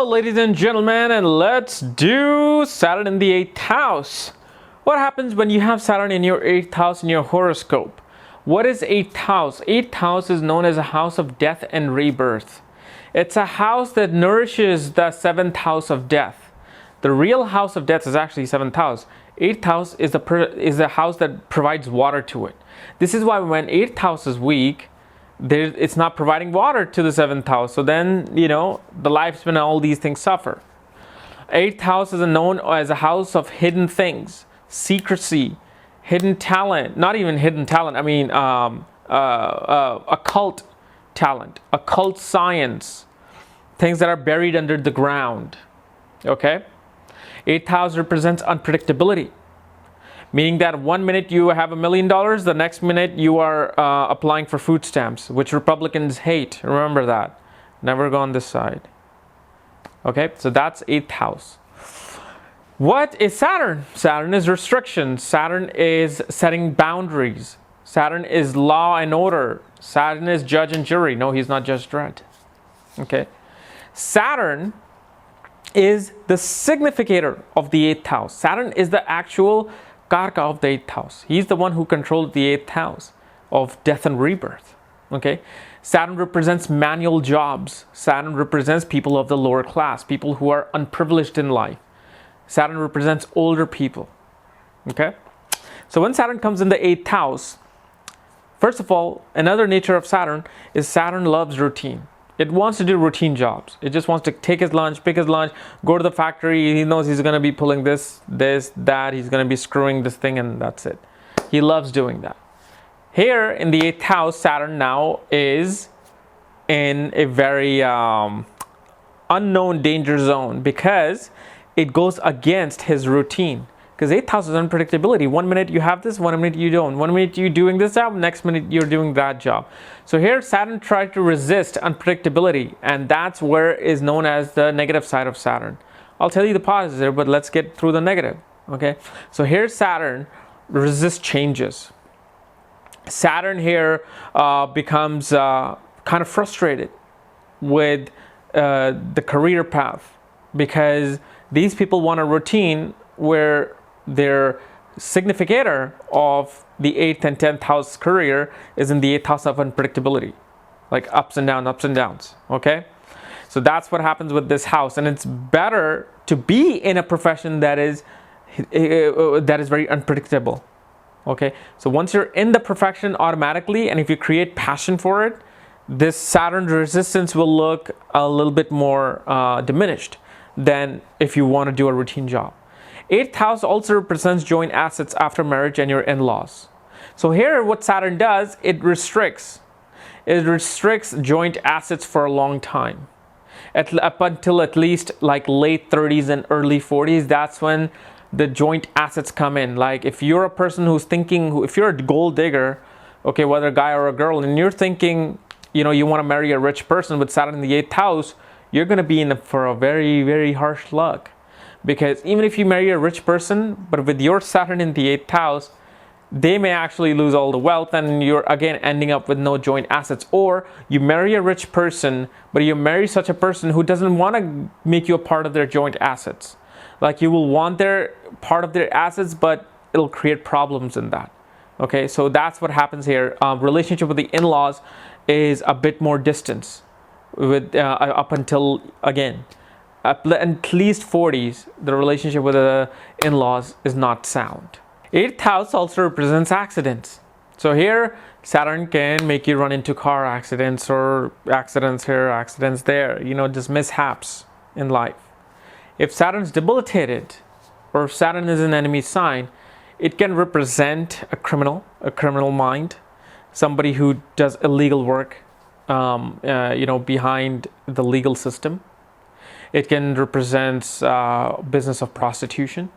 ladies and gentlemen, and let's do Saturn in the 8th house. What happens when you have Saturn in your 8th house in your horoscope? What is 8th house? 8th house is known as a house of death and rebirth. It's a house that nourishes the 7th house of death. The real house of death is actually 7th house. 8th house is the house that provides water to it. This is why when 8th house is weak, it's not providing water to the 7th house. So then, the lifespan and all these things suffer. 8th house is known as a house of hidden things, secrecy, hidden talent, not even hidden talent, occult talent, occult science, things that are buried under the ground. Okay? 8th house represents unpredictability. Meaning that 1 minute you have $1 million, the next minute you are applying for food stamps, which Republicans hate. Remember that. Never go on this side. Okay, so that's 8th house. What is Saturn? Saturn is restriction. Saturn is setting boundaries. Saturn is law and order. Saturn is judge and jury. No, he's not Judge Dredd. Okay. Saturn is the significator of the 8th house. Saturn is the actual Karka of the 8th house. He's the one who controlled the 8th house of death and rebirth. Okay. Saturn represents manual jobs. Saturn represents people of the lower class, people who are unprivileged in life. Saturn represents older people. Okay. So when Saturn comes in the 8th house, first of all, another nature of Saturn is Saturn loves routine. It wants to do routine jobs. It just wants to take his lunch, pick his lunch, go to the factory. He knows he's going to be pulling this, that. He's going to be screwing this thing, and that's it. He loves doing that. Here in the 8th house, Saturn now is in a very unknown danger zone because it goes against his routine. Because 8th house is unpredictability. 1 minute you have this, 1 minute you don't. 1 minute you're doing this job, next minute you're doing that job. So here Saturn tried to resist unpredictability, and that's where is known as the negative side of Saturn. I'll tell you the positives there, but let's get through the negative. Okay, so here Saturn resists changes. Saturn here becomes kind of frustrated with the career path because these people want a routine where their significator of the 8th and 10th house career is in the 8th house of unpredictability, like ups and downs. Okay, so that's what happens with this house, and it's better to be in a profession that is very unpredictable. Okay, so once you're in the profession automatically, and if you create passion for it, this Saturn resistance will look a little bit more diminished than if you want to do a routine job. 8th house also represents joint assets after marriage and your in-laws. So here what Saturn does, it restricts joint assets for a long time. Up until at least like late 30s and early 40s, that's when the joint assets come in. Like if you're a person who's thinking, if you're a gold digger, okay, whether a guy or a girl, and you're thinking, you want to marry a rich person with Saturn in the 8th house, you're going to be in for a very, very harsh luck. Because even if you marry a rich person, but with your Saturn in the 8th house, they may actually lose all the wealth and you're again ending up with no joint assets. Or you marry a rich person, but you marry such a person who doesn't want to make you a part of their joint assets. Like you will want their part of their assets, but it'll create problems in that. Okay, so that's what happens here. Relationship with the in-laws is a bit more distance with up until again. At least 40s, the relationship with the in-laws is not sound. 8th house also represents accidents. So here, Saturn can make you run into car accidents or accidents here, accidents there, just mishaps in life. If Saturn's debilitated or if Saturn is an enemy sign, it can represent a criminal mind, somebody who does illegal work, behind the legal system. It can represent business of prostitution,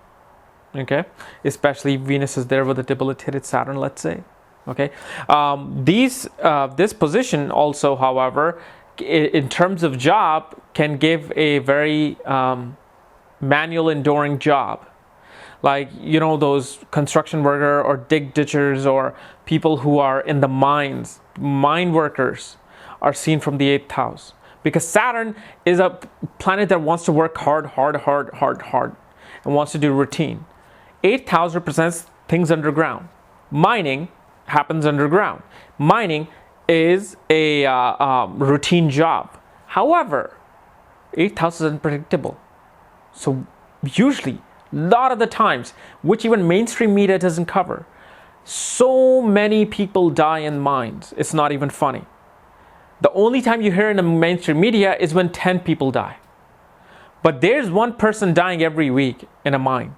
okay? Especially Venus is there with a debilitated Saturn, let's say, okay? This position also, however, in terms of job, can give a very manual, enduring job. Like, those construction worker or dig ditchers or people who are in the mines, mine workers are seen from the 8th house. because Saturn is a planet that wants to work hard, and wants to do routine. 8th house represents things underground. Mining happens underground. Mining is a routine job. However, 8th house is unpredictable. So usually, a lot of the times, which even mainstream media doesn't cover, so many people die in mines. It's not even funny. The only time you hear in the mainstream media is when 10 people die. But there's one person dying every week in a mine.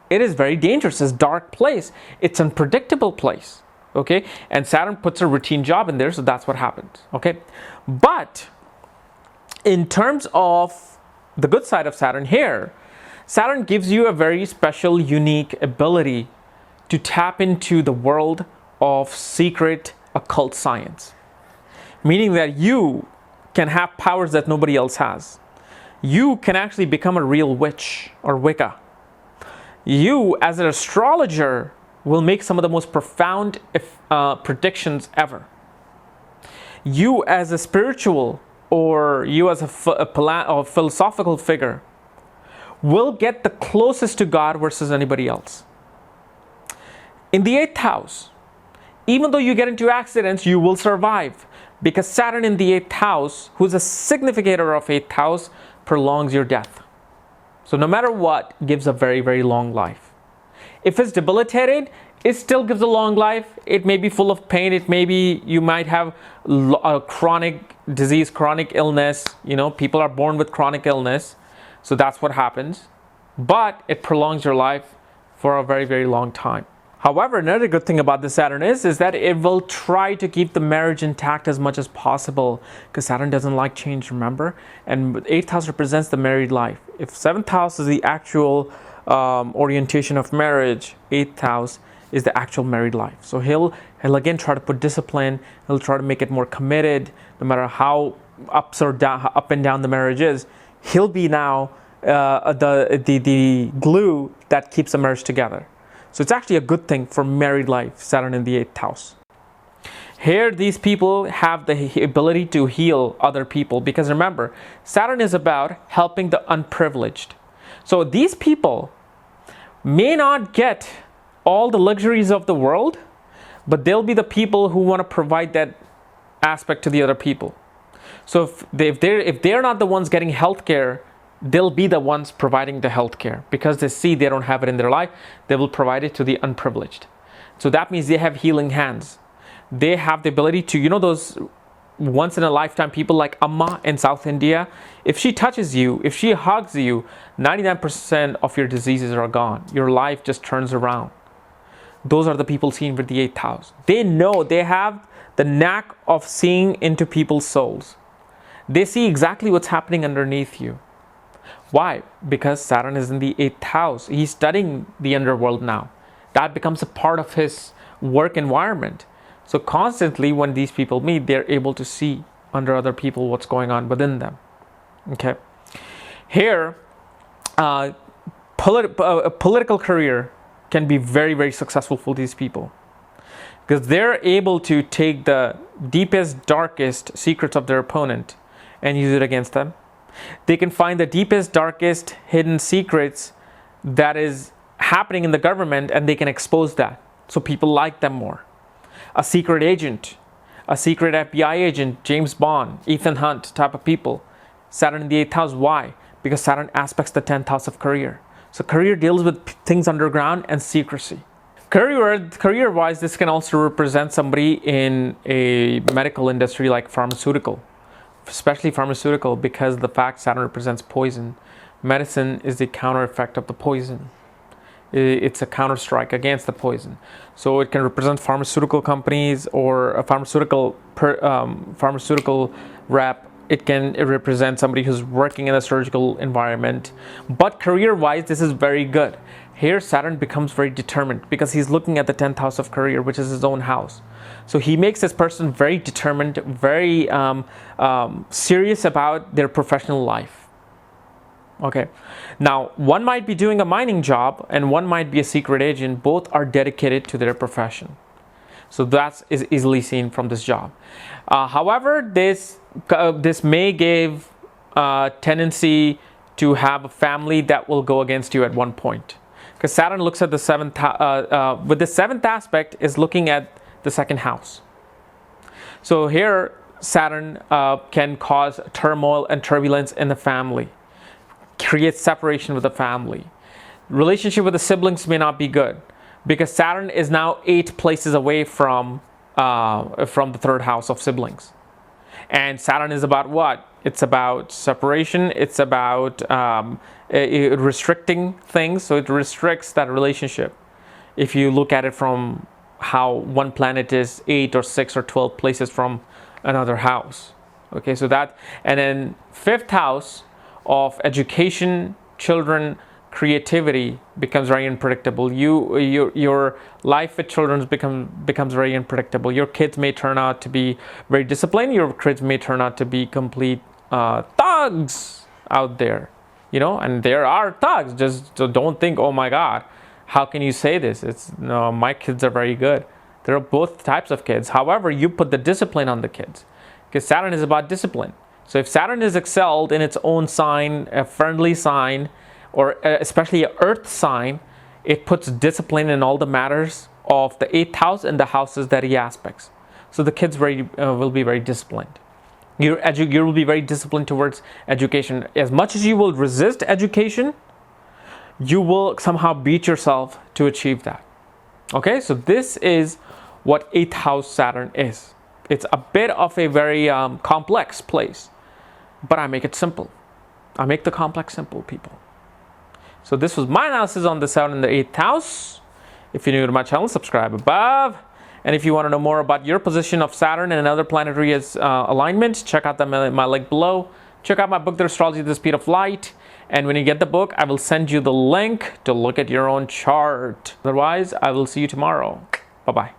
It is very dangerous. It's a dark place. It's an unpredictable place. Okay? And Saturn puts a routine job in there, so that's what happens. Okay? But in terms of the good side of Saturn here, Saturn gives you a very special, unique ability to tap into the world of secret occult science. Meaning that you can have powers that nobody else has. You can actually become a real witch or Wicca. You, as an astrologer, will make some of the most profound predictions ever. You, as a spiritual, or you as a philosophical figure, will get the closest to God versus anybody else. In the 8th house, even though you get into accidents, you will survive, because Saturn in the 8th house, who's a significator of 8th house, prolongs your death. So no matter what, gives a very, very long life. If it's debilitated, it still gives a long life. It may be full of pain. It may be, you might have a chronic disease, chronic illness. You know, people are born with chronic illness. So that's what happens. But it prolongs your life for a very, very long time. However, another good thing about the Saturn is that it will try to keep the marriage intact as much as possible, because Saturn doesn't like change, remember? And 8th house represents the married life. If 7th house is the actual orientation of marriage, 8th house is the actual married life. So he'll again try to put discipline. He'll try to make it more committed, no matter how up and down the marriage is. He'll be now the glue that keeps the marriage together. So it's actually a good thing for married life, Saturn in the 8th house. Here, these people have the ability to heal other people, because remember, Saturn is about helping the unprivileged. So these people may not get all the luxuries of the world, but they'll be the people who want to provide that aspect to the other people. So if they're not the ones getting healthcare, they'll be the ones providing the healthcare, because they see they don't have it in their life. They will provide it to the unprivileged. So that means they have healing hands. They have the ability to, you know, those once in a lifetime people like Amma in South India. If she touches you, if she hugs you, 99% of your diseases are gone. Your life just turns around. Those are the people seen with the 8th house. They know, they have the knack of seeing into people's souls. They see exactly what's happening underneath you. Why? Because Saturn is in the 8th house. He's studying the underworld now. That becomes a part of his work environment. So constantly when these people meet, they're able to see under other people what's going on within them. Okay. Here, a political career can be very, very successful for these people, because they're able to take the deepest, darkest secrets of their opponent and use it against them. They can find the deepest, darkest, hidden secrets that is happening in the government, and they can expose that. So people like them more. A secret agent, a secret FBI agent, James Bond, Ethan Hunt type of people. Saturn in the 8th house. Why? Because Saturn aspects the 10th house of career. So career deals with things underground and secrecy. Career-wise, this can also represent somebody in a medical industry like pharmaceutical. Especially pharmaceutical, because the fact Saturn represents poison. Medicine is the counter effect of the poison. It's a counter strike against the poison. So it can represent pharmaceutical companies or a pharmaceutical rep. It can represent somebody who's working in a surgical environment. But career-wise, this is very good. Here, Saturn becomes very determined, because he's looking at the 10th house of career, which is his own house. So he makes this person very determined, very serious about their professional life. Okay. Now, one might be doing a mining job and one might be a secret agent. Both are dedicated to their profession. So that is easily seen from this job. However, this may give tendency to have a family that will go against you at one point, because Saturn looks at the seventh. With the seventh aspect is looking at the second house. So here, Saturn can cause turmoil and turbulence in the family, create separation with the family. Relationship with the siblings may not be good, because Saturn is now 8 places away from the third house of siblings. And Saturn is about what? It's about separation. It's about restricting things. So it restricts that relationship. If you look at it from how one planet is 8 or 6 or 12 places from another house. Okay, so that, and then 5th house of education, children, creativity becomes very unpredictable. Your life with children becomes very unpredictable. Your kids may turn out to be very disciplined. Your kids may turn out to be complete thugs out there, and there are thugs. Just don't think, oh my God, how can you say this? No, my kids are very good. There are both types of kids. However, you put the discipline on the kids, because Saturn is about discipline. So if Saturn is excelled in its own sign, a friendly sign, or especially an earth sign, it puts discipline in all the matters of the 8th house and the houses that he aspects. So the kids will be very disciplined. You will be very disciplined towards education. As much as you will resist education, you will somehow beat yourself to achieve that. Okay, so this is what 8th house Saturn is. It's a bit of a very complex place, but I make it simple. I make the complex simple, people. So this was my analysis on the Saturn in the 8th house. If you're new to my channel, subscribe above. And if you want to know more about your position of Saturn and another planetary alignment, check out my link below. Check out my book, The Astrology at the Speed of Light. And when you get the book, I will send you the link to look at your own chart. Otherwise, I will see you tomorrow. Bye-bye.